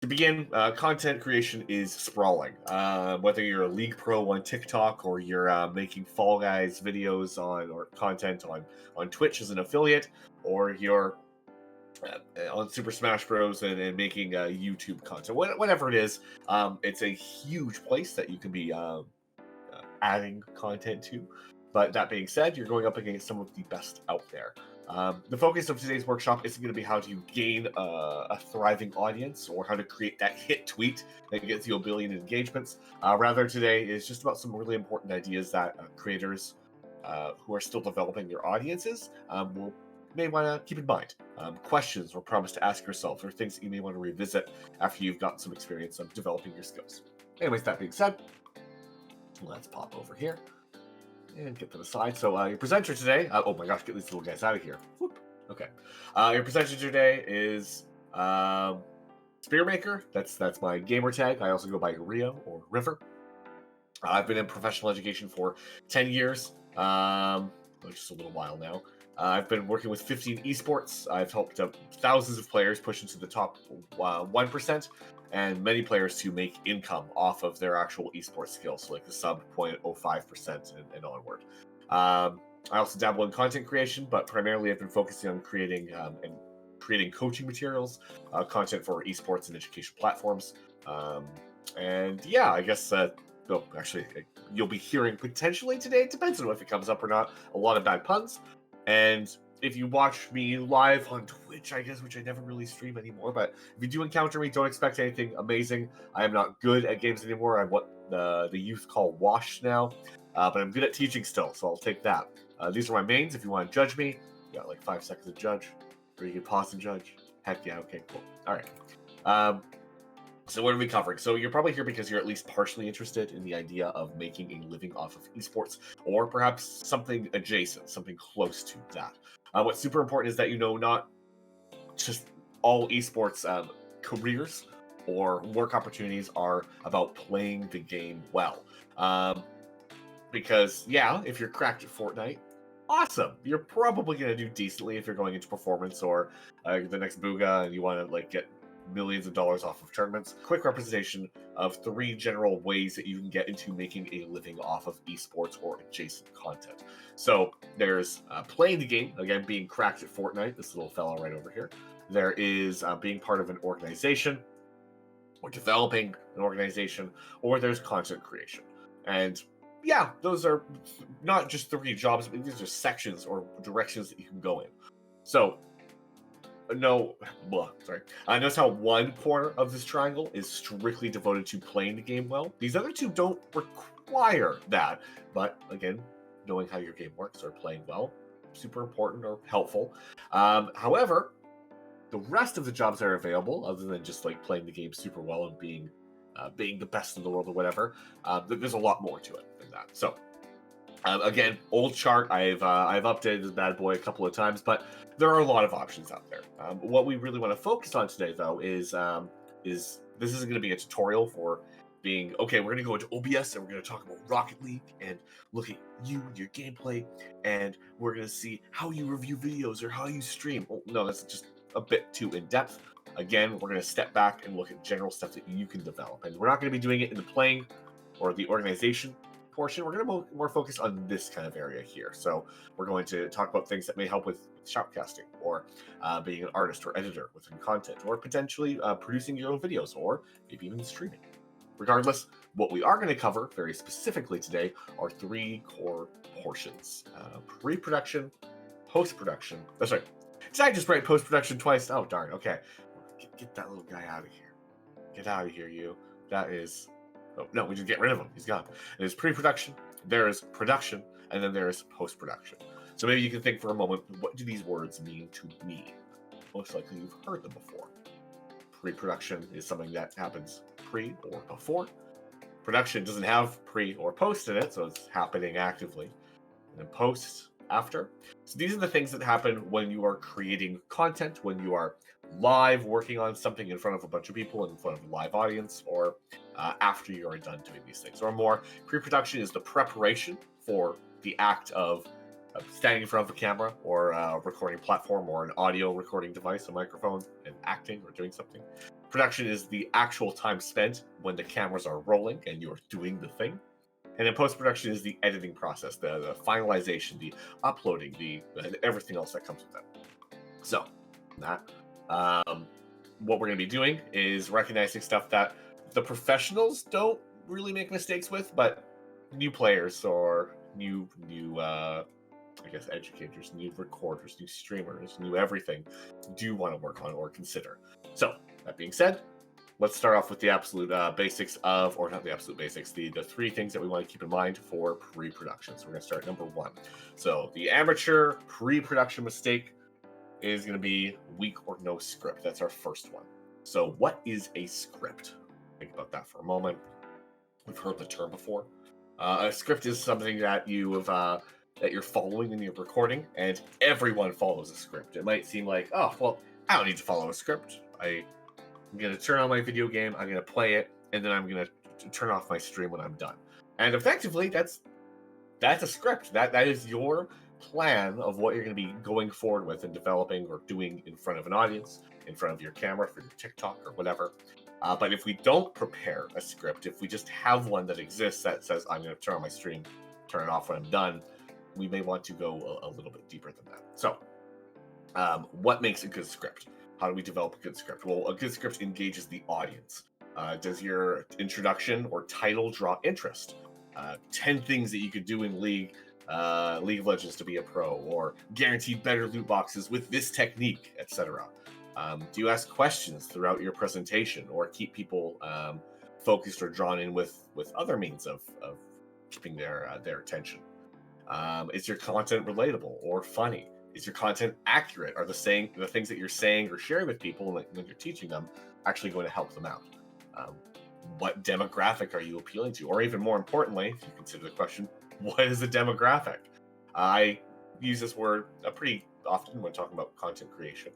To begin, content creation is sprawling. Whether you're a league pro on TikTok or you're making Fall Guys videos on or content on Twitch as an affiliate, or you're on Super Smash Bros. And making YouTube content, whatever it is, it's a huge place that you can be adding content to. But that being said, you're going up against some of the best out there. The focus of today's workshop isn't going to be how to gain a thriving audience or how to create that hit tweet that gets you a billion engagements. Rather, today is just about some really important ideas that creators who are still developing their audiences may want to keep in mind. Questions or problems to ask yourself, or things that you may want to revisit after you've gotten some experience of developing your skills. Anyways, that being said, let's pop over here and get them aside. So your presenter today, oh my gosh, get these little guys out of here. Whoop. Okay. Your presenter today is Spearmaker. That's my gamer tag. I also go by Rio or River. I've been in professional education for 10 years, just a little while now. I've been working with 15 esports. I've helped thousands of players push into the top 1%, and many players to make income off of their actual esports skills, so like the sub 0.05% and onward. I also dabble in content creation, but primarily I've been focusing on creating coaching materials, content for esports and education platforms. And yeah, I guess actually, you'll be hearing potentially today, it depends on if it comes up or not, a lot of bad puns. And if you watch me live on Twitch, I guess, which I never really stream anymore, but if you do encounter me, don't expect anything amazing. I am not good at games anymore. I'm what the youth call washed now, but I'm good at teaching still, so I'll take that. These are my mains. If you want to judge me, you got like 5 seconds to judge, or you can pause and judge. Heck yeah, okay, cool. All right. So what are we covering? So you're probably here because you're at least partially interested in the idea of making a living off of esports, or perhaps something adjacent, something close to that. What's super important is that you know not just all esports careers or work opportunities are about playing the game well. Because yeah, if you're cracked at Fortnite, awesome. You're probably going to do decently if you're going into performance or the next Booga and you want to like get millions of dollars off of tournaments. Quick representation of 3 general ways that you can get into making a living off of esports or adjacent content. So there's playing the game, again, being cracked at Fortnite, this little fellow right over here. There is being part of an organization or developing an organization, or there's content creation. And yeah, those are not just 3 jobs, but these are sections or directions that you can go in. So notice how one corner of this triangle is strictly devoted to playing the game well. These other 2 don't require that, but again, knowing how your game works or playing well, super important or helpful. However, the rest of the jobs that are available, other than just like playing the game super well and being the best in the world or whatever, there's a lot more to it than that. So again, old chart. I've updated this bad boy a couple of times, but there are a lot of options out there. What we really want to focus on today, though, is this isn't going to be a tutorial for being okay. We're going to go into OBS and we're going to talk about Rocket League and look at your gameplay, and we're going to see how you review videos or how you stream. Oh, no, that's just a bit too in depth. Again, we're going to step back and look at general stuff that you can develop, and we're not going to be doing it in the playing or the organization portion. We're going to more focus on this kind of area here. So we're going to talk about things that may help with shoutcasting, or being an artist or editor within content, or potentially producing your own videos, or maybe even streaming. Regardless, what we are going to cover very specifically today are 3 core portions: pre-production, post-production. That's right. Did I just write post-production twice? Oh darn. Okay, get that little guy out of here. Get out of here, you. That is. Oh, no, we just get rid of him. He's gone. There's pre-production, there is production, and then there is post-production. So maybe you can think for a moment, what do these words mean to me? Most likely you've heard them before. Pre-production is something that happens pre or before. Production doesn't have pre or post in it, so it's happening actively. And then post, after. So these are the things that happen when you are creating content, when you are live working on something in front of a bunch of people, in front of a live audience, or after you are done doing these things. Or more, pre-production is the preparation for the act of standing in front of a camera or a recording platform or an audio recording device, a microphone, and acting or doing something. Production is the actual time spent when the cameras are rolling and you're doing the thing. And then post-production is the editing process, the finalization, the uploading, and everything else that comes with it. So, that what we're going to be doing is recognizing stuff that the professionals don't really make mistakes with, but new players or new I guess educators, new recorders, new streamers, new everything do want to work on or consider. So, that being said, let's start off with the absolute basics of, or not the absolute basics, the three things that we want to keep in mind for pre-production. So we're going to start number one. So the amateur pre-production mistake is going to be weak or no script. That's our first one. So what is a script? Think about that for a moment. We've heard the term before. A script is something that you have that you're following in your recording, and everyone follows a script. It might seem like, oh, well, I don't need to follow a script. I'm going to turn on my video game, I'm going to play it, and then I'm going to turn off my stream when I'm done. And effectively, that's a script. That is your plan of what you're going to be going forward with and developing or doing in front of an audience, in front of your camera for your TikTok or whatever. But if we don't prepare a script, if we just have one that exists that says, I'm going to turn on my stream, turn it off when I'm done, we may want to go a little bit deeper than that. So, what makes a good script? How do we develop a good script? Well, a good script engages the audience. Does your introduction or title draw interest? 10 things that you could do in League of Legends to be a pro, or guaranteed better loot boxes with this technique, etc. Do you ask questions throughout your presentation, or keep people focused or drawn in with other means of keeping their attention? Is your content relatable or funny? Is your content accurate? Are the things that you're saying or sharing with people when you're teaching them actually going to help them out? What demographic are you appealing to? Or even more importantly, if you consider the question, what is a demographic? I use this word pretty often when talking about content creation,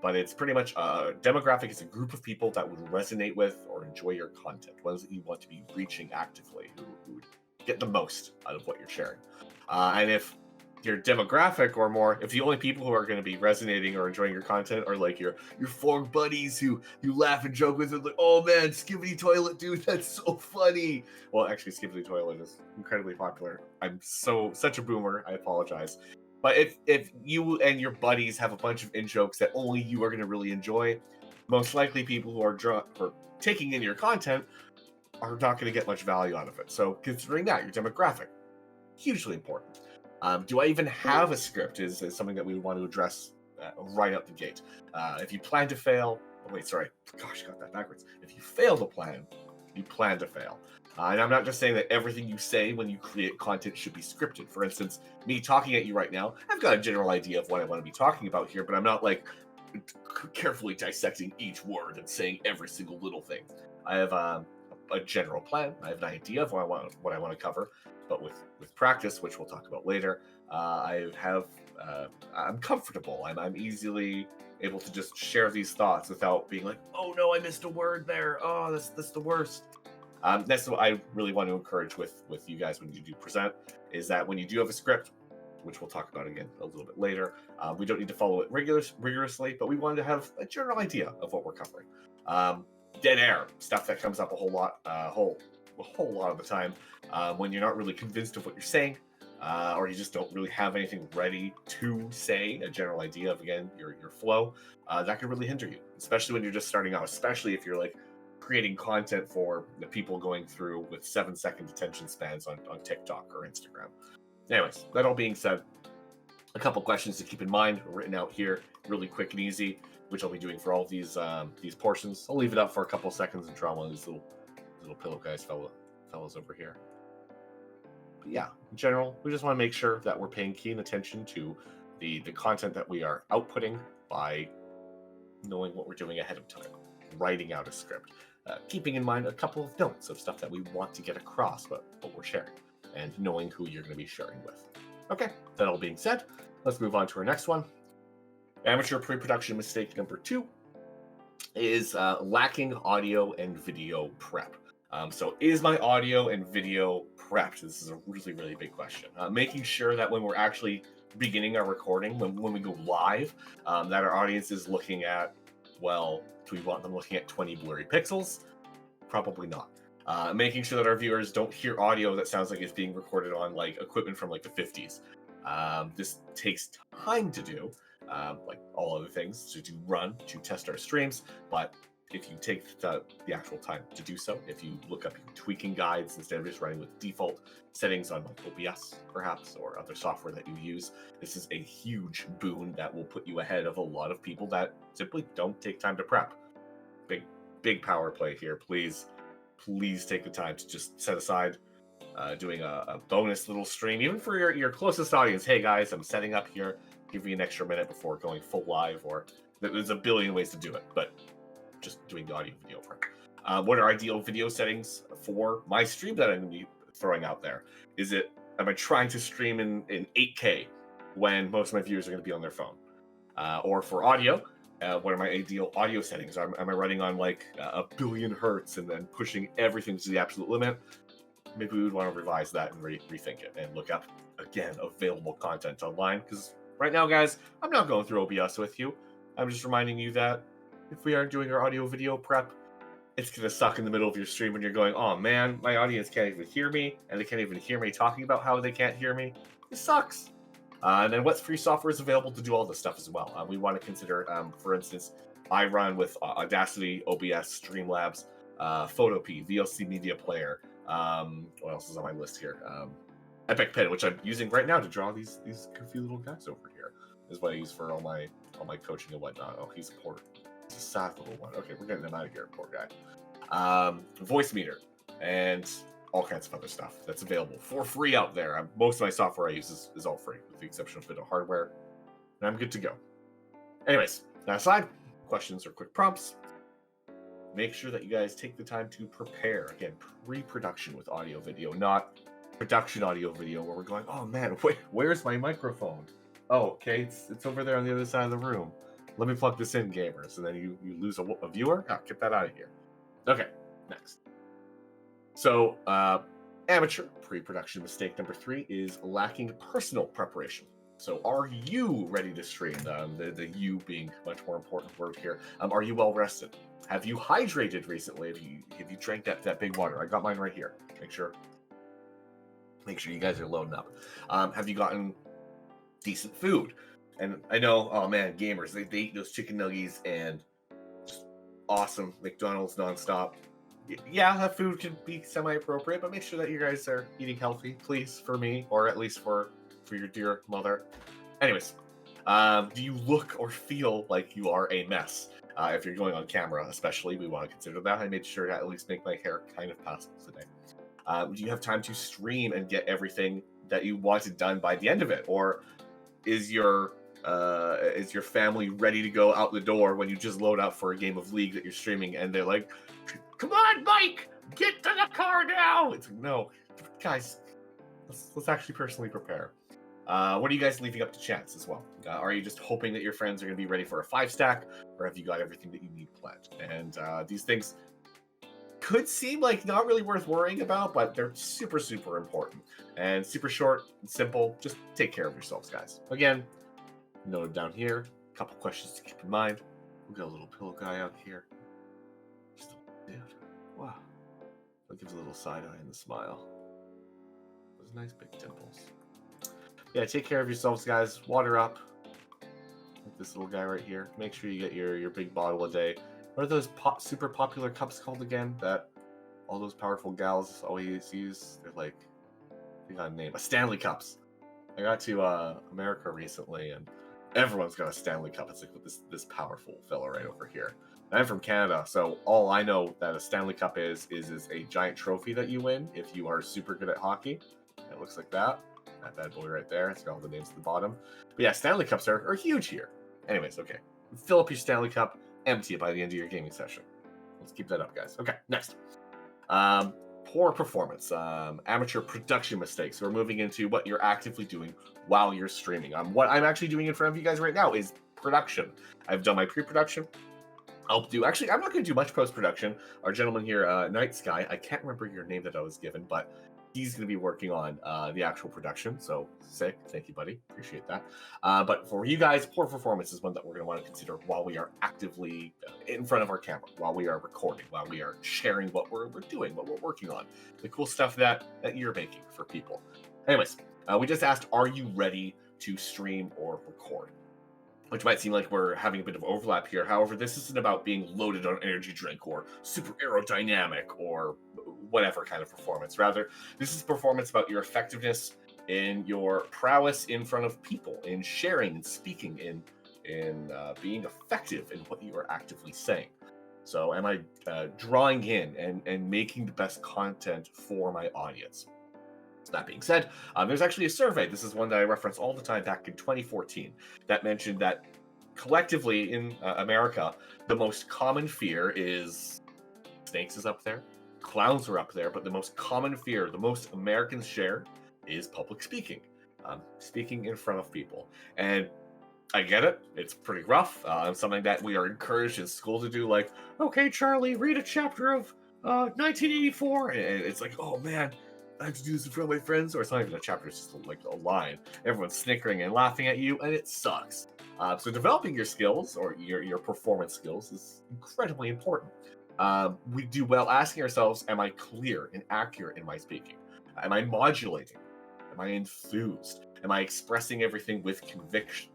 but it's pretty much a demographic is a group of people that would resonate with or enjoy your content, ones that you want to be reaching actively, who would get the most out of what you're sharing. And if your demographic or more, if the only people who are going to be resonating or enjoying your content are like your four buddies who you laugh and joke with, and like, oh man, Skibidi Toilet, dude, that's so funny. Well, actually, Skibidi Toilet is incredibly popular. I'm such a boomer. I apologize. But if you and your buddies have a bunch of in-jokes that only you are going to really enjoy, most likely people who are taking in your content are not going to get much value out of it. So considering that, your demographic, hugely important. Do I even have a script is something that we would want to address right out the gate. If you plan to fail, got that backwards. If you fail to plan, you plan to fail. And I'm not just saying that everything you say when you create content should be scripted. For instance, me talking at you right now, I've got a general idea of what I want to be talking about here, but I'm not like carefully dissecting each word and saying every single little thing. I have a general plan. I have an idea of what I want to cover, but with practice, which we'll talk about later, I'm comfortable. I'm easily able to just share these thoughts without being like, oh no, I missed a word there. Oh, that's the worst. That's what I really want to encourage with you guys when you do present, is that when you do have a script, which we'll talk about again a little bit later, we don't need to follow it rigorously, but we want to have a general idea of what we're covering. Dead air, stuff that comes up a whole lot of the time when you're not really convinced of what you're saying, or you just don't really have anything ready to say, a general idea of, again, your flow. That could really hinder you, especially when you're just starting out, especially if you're like creating content for the people going through with 7-second attention spans on TikTok or Instagram. Anyways, that all being said, a couple questions to keep in mind written out here, really quick and easy, which I'll be doing for all of these portions. I'll leave it up for a couple seconds and draw one of these little pillow guys fellows over here. But yeah, in general, we just want to make sure that we're paying keen attention to the content that we are outputting by knowing what we're doing ahead of time, writing out a script, keeping in mind a couple of notes of stuff that we want to get across what we're sharing, and knowing who you're going to be sharing with. Okay, that all being said, let's move on to our next one. Amateur pre-production mistake number 2 is lacking audio and video prep. So is my audio and video prepped? This is a really, really big question. Making sure that when we're actually beginning our recording, when we go live, that our audience is looking at Well, do we want them looking at 20 blurry pixels? Probably not. Making sure that our viewers don't hear audio that sounds like it's being recorded on like equipment from like the 50s. This takes time to do, like all other things to test our streams. But if you take the actual time to do so, if you look up tweaking guides instead of just running with default settings on like OBS perhaps or other software that you use, this is a huge boon that will put you ahead of a lot of people that simply don't take time to prep. Big power play here. Please take the time to just set aside doing a bonus little stream, even for your closest audience. Hey guys, I'm setting up here. Give me an extra minute before going full live, or there's a billion ways to do it, but just doing the audio video prep. What are ideal video settings for my stream that I'm going to be throwing out there? Am I trying to stream in 8K when most of my viewers are going to be on their phone? Or for audio, what are my ideal audio settings? Am I running on like a billion hertz and then pushing everything to the absolute limit? Maybe we would want to revise that and rethink it and look up, again, available content online. Because right now, guys, I'm not going through OBS with you. I'm just reminding you that if we aren't doing our audio video prep, it's going to suck in the middle of your stream when you're going, oh man, my audience can't even hear me, and they can't even hear me talking about how they can't hear me. It sucks. And then what free software is available to do all this stuff as well? We want to consider, for instance, I run with Audacity, OBS, Streamlabs, Photopea, VLC Media Player. What else is on my list here? Epic Pen, which I'm using right now to draw these goofy little guys over here. Is what I use for all my coaching and whatnot. Oh, he's a poor, he's a sad little one. Okay, we're getting him out of here, poor guy. Voicemeeter and all kinds of other stuff that's available for free out there. Most of my software I use is all free, with the exception of a bit of hardware, and I'm good to go. Anyways, that aside, questions or quick prompts. Make sure that you guys take the time to prepare. Again, pre-production with audio video, not production audio video where we're going, oh man, where's my microphone? Oh, okay, it's over there on the other side of the room. Let me plug this in, gamers. And then you lose a viewer? Oh, get that out of here. Okay, next. So, amateur pre-production mistake number 3 is lacking personal preparation. So are you ready to stream? The you being much more important word here. Are you well rested? Have you hydrated recently? Have you drank that big water? I got mine right here. Make sure you guys are loading up. Have you gotten decent food? And I know, oh man, gamers, they eat those chicken nuggets and just awesome McDonald's nonstop. Yeah, that food can be semi-appropriate, but make sure that you guys are eating healthy, please, for me, or at least for your dear mother. Anyways, do you look or feel like you are a mess? If you're going on camera, especially, we want to consider that. I made sure to at least make my hair kind of passable today. Do you have time to stream and get everything that you wanted done by the end of it? Or is your family ready to go out the door when you just load up for a game of League that you're streaming and they're like, come on, Mike, get to the car now? It's like, no, guys, let's actually personally prepare. What are you guys leaving up to chance as well? Are you just hoping that your friends are going to be ready for a 5-stack, or have you got everything that you need planned? And these things could seem like not really worth worrying about, but they're super, super important. And super short and simple. Just take care of yourselves, guys. Again, noted down here. A couple questions to keep in mind. We've got a little pillow guy out here. Just a dude. Wow. That gives a little side eye and a smile. Those nice big dimples. Yeah, take care of yourselves, guys. Water up. Like this little guy right here. Make sure you get your big bottle a day. What are those super popular cups called again that all those powerful gals always use? They're like, they got a name. A Stanley Cups. I got to America recently, and everyone's got a Stanley Cup. It's like with this powerful fella right over here. And I'm from Canada, so all I know that a Stanley Cup is a giant trophy that you win if you are super good at hockey. It looks like that. That bad boy right there. It's got all the names at the bottom. But yeah, Stanley Cups are huge here. Anyways, okay. Fill up your Stanley Cup. Empty it by the end of your gaming session. Let's keep that up, guys. Okay, next. Poor performance. Amateur production mistakes. We're moving into what you're actively doing while you're streaming. What I'm actually doing in front of you guys right now is production. I've done my pre-production. Actually, I'm not going to do much post-production. Our gentleman here, Night Sky, I can't remember your name that I was given, but He's going to be working on the actual production. So sick. Thank you, buddy. Appreciate that. But for you guys, poor performance is one that we're going to want to consider while we are actively in front of our camera, while we are recording, while we are sharing what we're doing, what we're working on, the cool stuff that you're making for people. Anyways, we just asked, are you ready to stream or record? Which might seem like we're having a bit of overlap here. However, this isn't about being loaded on energy drink or super aerodynamic or whatever kind of performance. Rather, this is performance about your effectiveness in your prowess in front of people, in sharing and speaking, in being effective in what you are actively saying. So am I drawing in and making the best content for my audience? That being said, there's actually a survey. This is one that I reference all the time back in 2014 that mentioned that collectively in America, the most common fear is snakes is up there, clowns are up there, but the most common fear, the most Americans share, is public speaking, speaking in front of people. And I get it. It's pretty rough. Something that we are encouraged in school to do, like, okay, Charlie, read a chapter of 1984. And it's like, oh man, I have to do this in front of my friends. Or it's not even a chapter, it's just like a line. Everyone's snickering and laughing at you, and it sucks. So developing your skills or your performance skills is incredibly important. We do well asking ourselves, am I clear and accurate in my speaking? Am I modulating? Am I enthused? Am I expressing everything with conviction?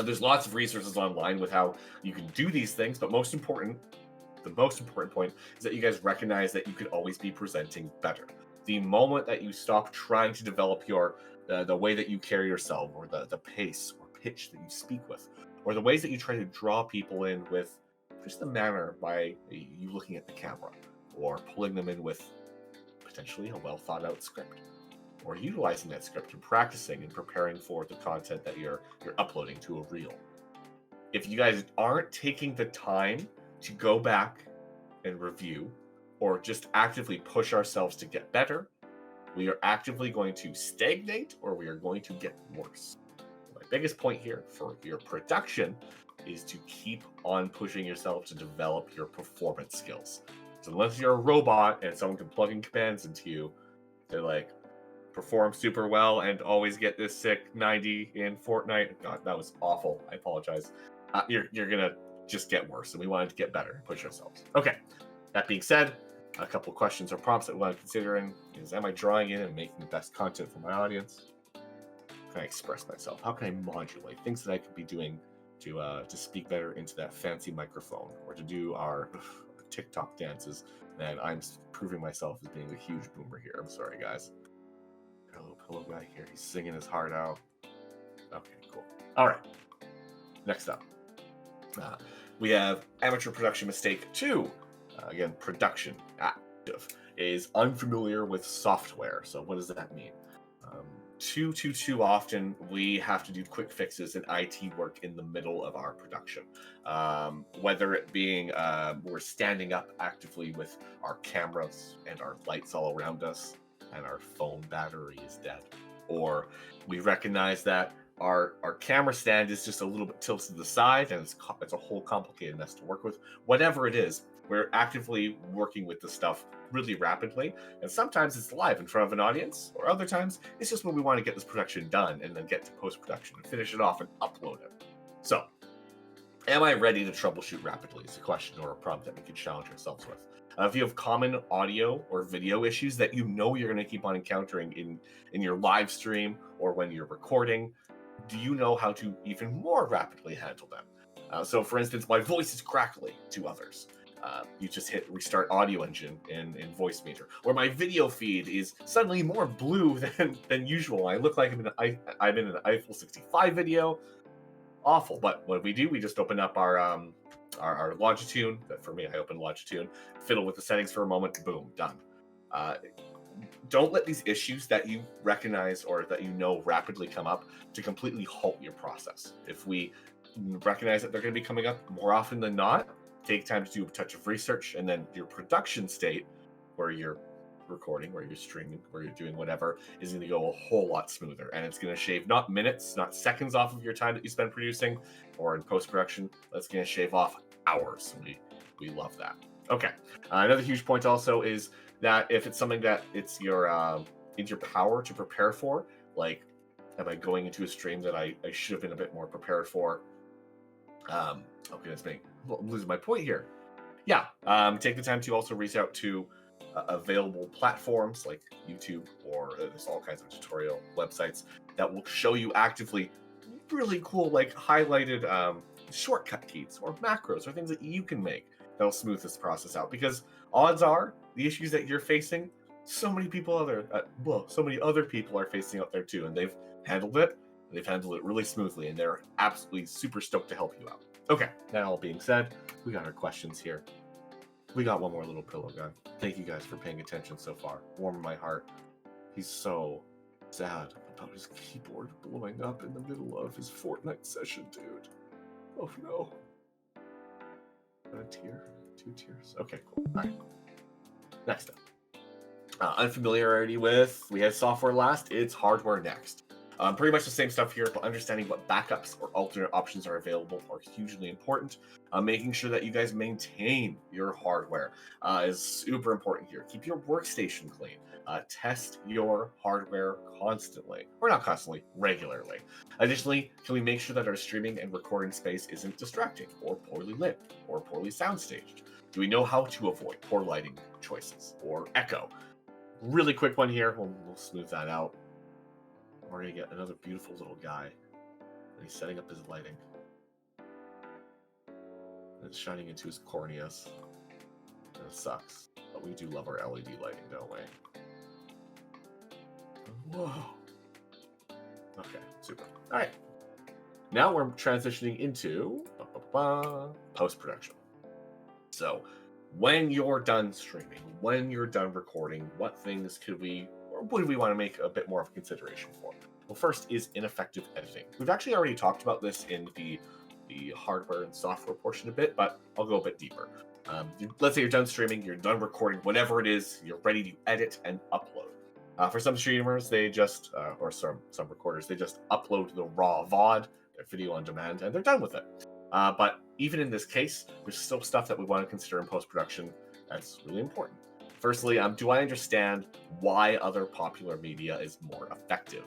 There's lots of resources online with how you can do these things, but the most important point is that you guys recognize that you could always be presenting better. The moment that you stop trying to develop your the way that you carry yourself, or the pace or pitch that you speak with, or the ways that you try to draw people in with just the manner by you looking at the camera, or pulling them in with potentially a well thought out script, or utilizing that script and practicing and preparing for the content that you're uploading to a reel. If you guys aren't taking the time to go back and review, or just actively push ourselves to get better, we are actively going to stagnate, or we are going to get worse. My biggest point here for your production is to keep on pushing yourself to develop your performance skills. So unless you're a robot and someone can plug in commands into you to like perform super well and always get this sick 90 in Fortnite, God, that was awful. I apologize. You're gonna just get worse, and we wanted to get better and push ourselves. Okay, that being said, a couple of questions or prompts that we want to consider is, am I drawing in and making the best content for my audience? How can I express myself? How can I modulate things that I could be doing to speak better into that fancy microphone, or to do our TikTok dances? And I'm proving myself as being a huge boomer here. I'm sorry, guys. Hello, pillow guy here. He's singing his heart out. Okay, cool. All right. Next up, we have amateur production mistake 2. Again, production active is unfamiliar with software. So what does that mean? Too often we have to do quick fixes and IT work in the middle of our production. Whether it being we're standing up actively with our cameras and our lights all around us and our phone battery is dead, or we recognize that our camera stand is just a little bit tilted to the side and it's a whole complicated mess to work with. Whatever it is, we're actively working with the stuff really rapidly, and sometimes it's live in front of an audience, or other times it's just when we want to get this production done and then get to post-production and finish it off and upload it. So, am I ready to troubleshoot rapidly is a question or a prompt that we can challenge ourselves with. If you have common audio or video issues that you know you're going to keep on encountering in your live stream or when you're recording, do you know how to even more rapidly handle them? So for instance, my voice is crackly to others. You just hit restart audio engine in Voicemeeter. Or my video feed is suddenly more blue than usual. I look like I'm in an Eiffel 65 video. Awful. But what we do, we just open up our Longitude. For me, I open Longitude, fiddle with the settings for a moment, boom, done. Don't let these issues that you recognize or that you know rapidly come up to completely halt your process. If we recognize that they're going to be coming up more often than not, take time to do a touch of research, and then your production state, where you're recording, where you're streaming, where you're doing whatever, is going to go a whole lot smoother. And it's going to shave not minutes, not seconds off of your time that you spend producing or in post-production. That's going to shave off hours. We love that. Okay. Another huge point also is that if it's something that it's your power to prepare for, like, am I going into a stream that I should have been a bit more prepared for? Oh goodness me, I'm losing my point here. Yeah, take the time to also reach out to available platforms like YouTube, or there's all kinds of tutorial websites that will show you actively really cool, like, highlighted shortcut keys or macros or things that you can make that'll smooth this process out. Because odds are the issues that you're facing, so many other people are facing out there too, and handled it. They've handled it really smoothly, and they're absolutely super stoked to help you out. Okay, that all being said, we got our questions here. We got one more little pillow gun. Thank you guys for paying attention so far. Warming my heart. He's so sad about his keyboard blowing up in the middle of his Fortnite session, dude. Oh no. A tear? 2 tears? Okay, cool. Alright. Next up. Unfamiliarity with, we had software last, it's hardware next. Pretty much the same stuff here, but understanding what backups or alternate options are available are hugely important. Making sure that you guys maintain your hardware is super important here. Keep your workstation clean. Test your hardware constantly, or not constantly, regularly. Additionally, can we make sure that our streaming and recording space isn't distracting, or poorly lit, or poorly soundstaged? Do we know how to avoid poor lighting choices or echo? Really quick one here, we'll smooth that out. We're gonna get another beautiful little guy, and he's setting up his lighting. And it's shining into his corneas. And it sucks, but we do love our LED lighting, don't we? Whoa. Okay, super. All right. Now we're transitioning into post-production. So, when you're done streaming, when you're done recording, what things could we, or would we want to make a bit more of a consideration for? Well, first is ineffective editing. We've actually already talked about this in the hardware and software portion a bit, but I'll go a bit deeper. Let's say you're done streaming, you're done recording, whatever it is, you're ready to edit and upload. For some streamers, they just, or some recorders, they just upload the raw VOD, their video on demand, and they're done with it. But even in this case, there's still stuff that we want to consider in post-production that's really important. Firstly, do I understand why other popular media is more effective,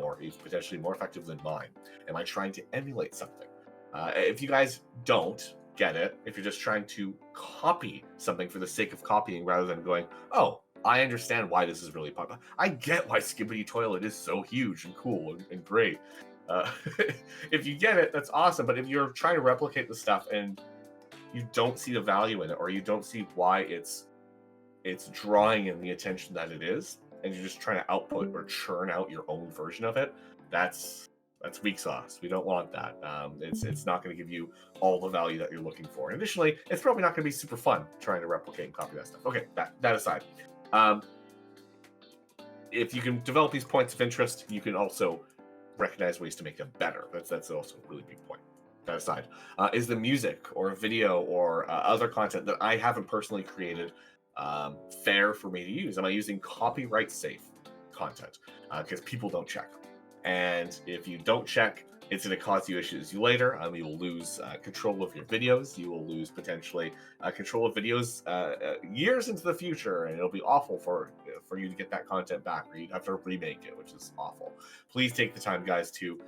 or is potentially more effective than mine? Am I trying to emulate something? If you guys don't get it, if you're just trying to copy something for the sake of copying rather than going, oh, I understand why this is really popular. I get why Skibidi Toilet is so huge and cool and great. If you get it, that's awesome. But if you're trying to replicate the stuff and you don't see the value in it, or you don't see why it's drawing in the attention that it is, and you're just trying to output or churn out your own version of it, that's weak sauce. We don't want that. It's not going to give you all the value that you're looking for. And additionally, it's probably not going to be super fun trying to replicate and copy that stuff. Okay, that aside, if you can develop these points of interest, you can also recognize ways to make them better. That's also a really big point. That aside, is the music or video or other content that I haven't personally created fair for me to use? Am I using copyright safe content? Because people don't check. And if you don't check, it's going to cause you issues later. You will lose control of your videos. You will lose potentially control of videos years into the future, and it'll be awful for you to get that content back, or you'd have to remake it, which is awful. Please take the time, guys, to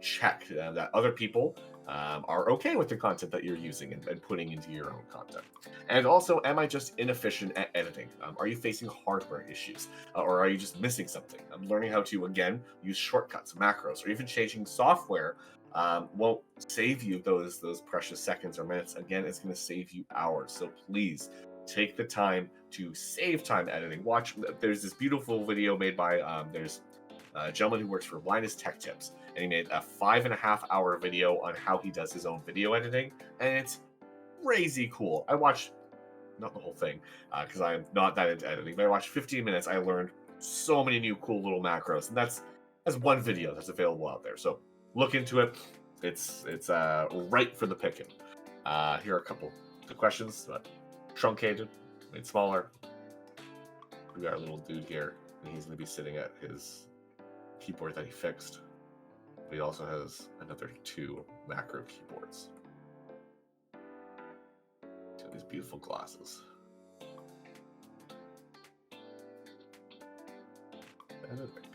check that other people are okay with the content that you're using and putting into your own content. And also, am I just inefficient at editing? Are you facing hardware issues? Or are you just missing something? I'm learning how to, again, use shortcuts, macros, or even changing software won't save you those precious seconds or minutes. Again, it's going to save you hours. So please take the time to save time editing. There's this beautiful video made by, there's a gentleman who works for Linus Tech Tips, and he made a 5.5-hour video on how he does his own video editing, and it's crazy cool. I watched, not the whole thing, because I'm not that into editing, but I watched 15 minutes. I learned so many new cool little macros, and that's one video that's available out there. So look into it. It's right for the picking. Here are a couple of questions, but truncated, made smaller. We got our little dude here, and he's going to be sitting at his keyboard that he fixed. But he also has another 2 macro keyboards. So His beautiful glasses. Benedict.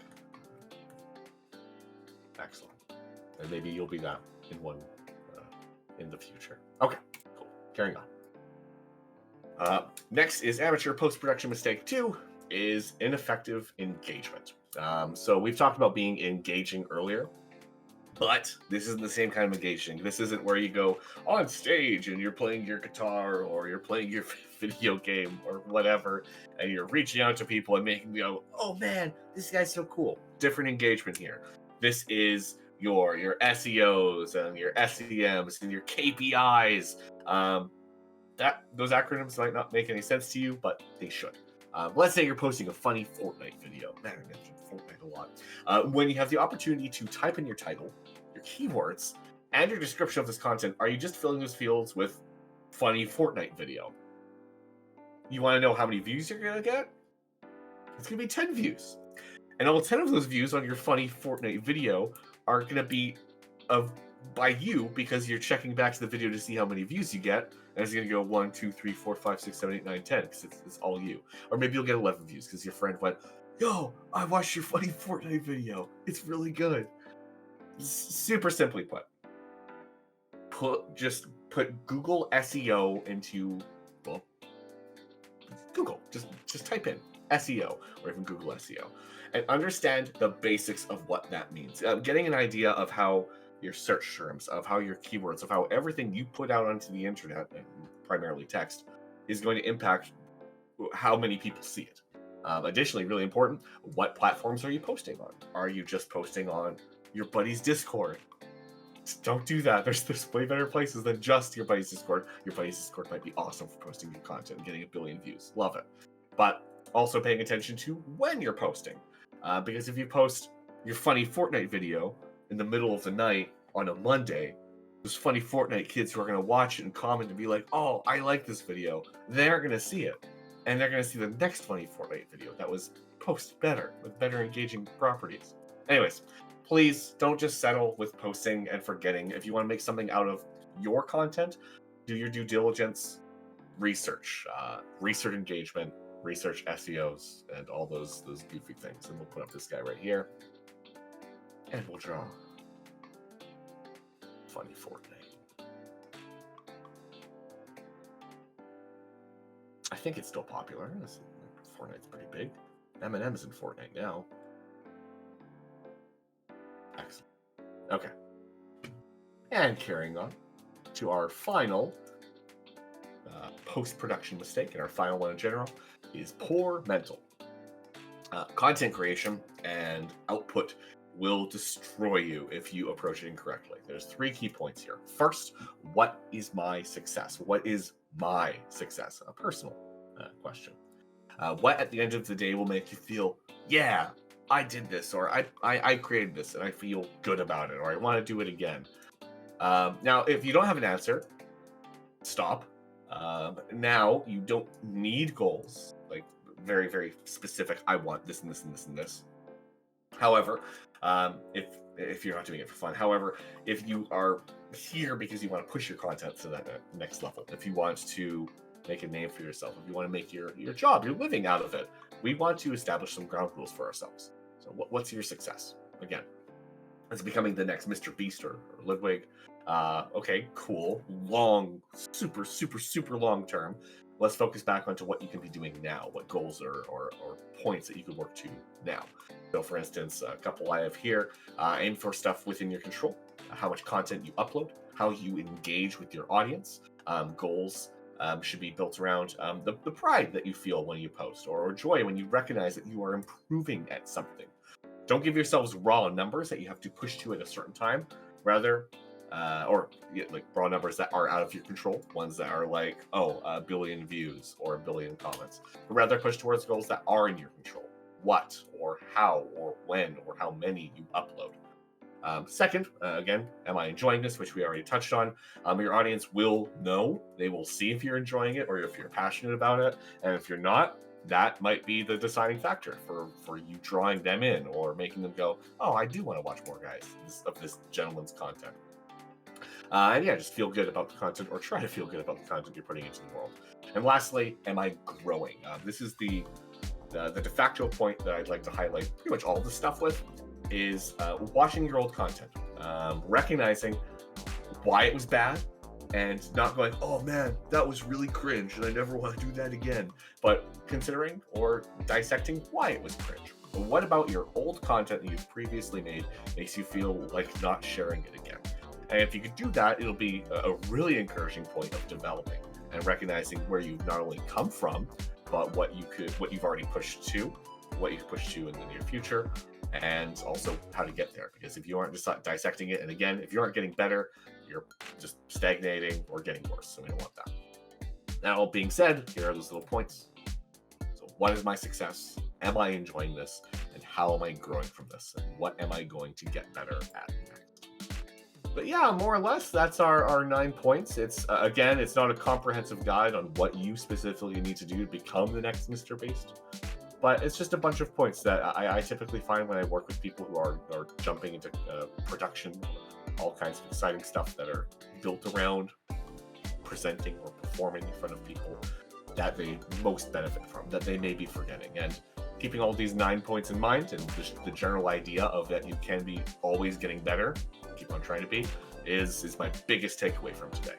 Excellent. And maybe you'll be that in one in the future. Okay, cool. Carrying on. Next is amateur post-production mistake 2 is ineffective engagement. So we've talked about being engaging earlier, but this isn't the same kind of engaging. This isn't where you go on stage and you're playing your guitar or you're playing your video game or whatever, and you're reaching out to people and making them go, oh man, this guy's so cool. Different engagement here. This is your SEOs and your SEMs and your KPIs. Those acronyms might not make any sense to you, but they should. Let's say you're posting a funny Fortnite video. Man, I mentioned Fortnite a lot. When you have the opportunity to type in your title, your keywords, and your description of this content, are you just filling those fields with funny Fortnite video? You want to know how many views you're going to get? It's going to be 10 views. And all 10 of those views on your funny Fortnite video are going to be by you because you're checking back to the video to see how many views you get. And it's going to go 1, 2, 3, 4, 5, 6, 7, 8, 9, 10 because it's all you. Or maybe you'll get 11 views because your friend went, yo, I watched your funny Fortnite video. It's really good. Super simply put, just put Google SEO into, well, Google. Just type in SEO or even Google SEO and understand the basics of what that means. Getting an idea of how your search terms, of how your keywords, of how everything you put out onto the internet, and primarily text, is going to impact how many people see it. Additionally, really important, what platforms are you posting on? Are you just posting on your buddy's Discord? Don't do that. There's way better places than just your buddy's Discord. Your buddy's Discord might be awesome for posting your content and getting 1 billion views. Love it. But also paying attention to when you're posting. Because if you post your funny Fortnite video in the middle of the night on a Monday, those funny Fortnite kids who are going to watch it and comment and be like, oh, I like this video, they're going to see it. And they're going to see the next funny Fortnite video that was posted better, with better engaging properties. Anyways, please don't just settle with posting and forgetting. If you want to make something out of your content, do your due diligence, research engagement, research SEOs, and all those goofy things. And we'll put up this guy right here. And we'll draw funny Fortnite. I think it's still popular. Fortnite's pretty big. Eminem's in Fortnite now. Excellent. Okay. And carrying on to our final post-production mistake, and our final one in general, is poor mental. Content creation and output will destroy you if you approach it incorrectly. There's 3 key points here. First, what is my success? What is my success? A personal question. What at the end of the day will make you feel, yeah, I did this, or I created this and I feel good about it, or I want to do it again. Now, if you don't have an answer, stop. Now you don't need goals, like very, very specific. I want this and this and this and this. However, if you're not doing it for fun, however, if you are here because you want to push your content to that next level, if you want to make a name for yourself, if you want to make your job, your living out of it, we want to establish some ground rules for ourselves. So what's your success? Again, it's becoming the next Mr. Beast or Ludwig. Okay, cool. Long, super, super, super long term. Let's focus back onto what you can be doing now, what goals or points that you could work to now. So for instance, a couple I have here, aim for stuff within your control, how much content you upload, how you engage with your audience. Goals should be built around the pride that you feel when you post, or joy when you recognize that you are improving at something. Don't give yourselves raw numbers that you have to push to at a certain time. Rather, like raw numbers that are out of your control, ones that are like, oh, 1 billion views or 1 billion comments. But rather push towards goals that are in your control. What, or how, or when, or how many you upload. Second, again, am I enjoying this, which we already touched on. Your audience will know. They will see if you're enjoying it or if you're passionate about it. And if you're not, that might be the deciding factor for you drawing them in or making them go, oh, I do want to watch more guys of this gentleman's content. And yeah, just feel good about the content, or try to feel good about the content you're putting into the world. And lastly, am I growing? This is the de facto point that I'd like to highlight pretty much all the stuff with, is watching your old content, recognizing why it was bad, and not going, oh man, that was really cringe and I never want to do that again, but considering or dissecting why it was cringe. What about your old content that you've previously made makes you feel like not sharing it again? And if you could do that, it'll be a really encouraging point of developing and recognizing where you've not only come from, but what you've already pushed to, what you can push to in the near future, and also how to get there. Because if you aren't dissecting it, and again, if you aren't getting better, you're just stagnating or getting worse. So we don't want that. That all being said, here are those little points. So what is my success? Am I enjoying this? And how am I growing from this? And what am I going to get better at next? But yeah, more or less, that's our 9 points. It's again, it's not a comprehensive guide on what you specifically need to do to become the next Mr. Beast, but it's just a bunch of points that I typically find when I work with people who are jumping into production, all kinds of exciting stuff that are built around presenting or performing in front of people, that they most benefit from, that they may be forgetting. And keeping all these 9 points in mind, and the general idea of that you can be always getting better, keep on trying to be, is my biggest takeaway from today.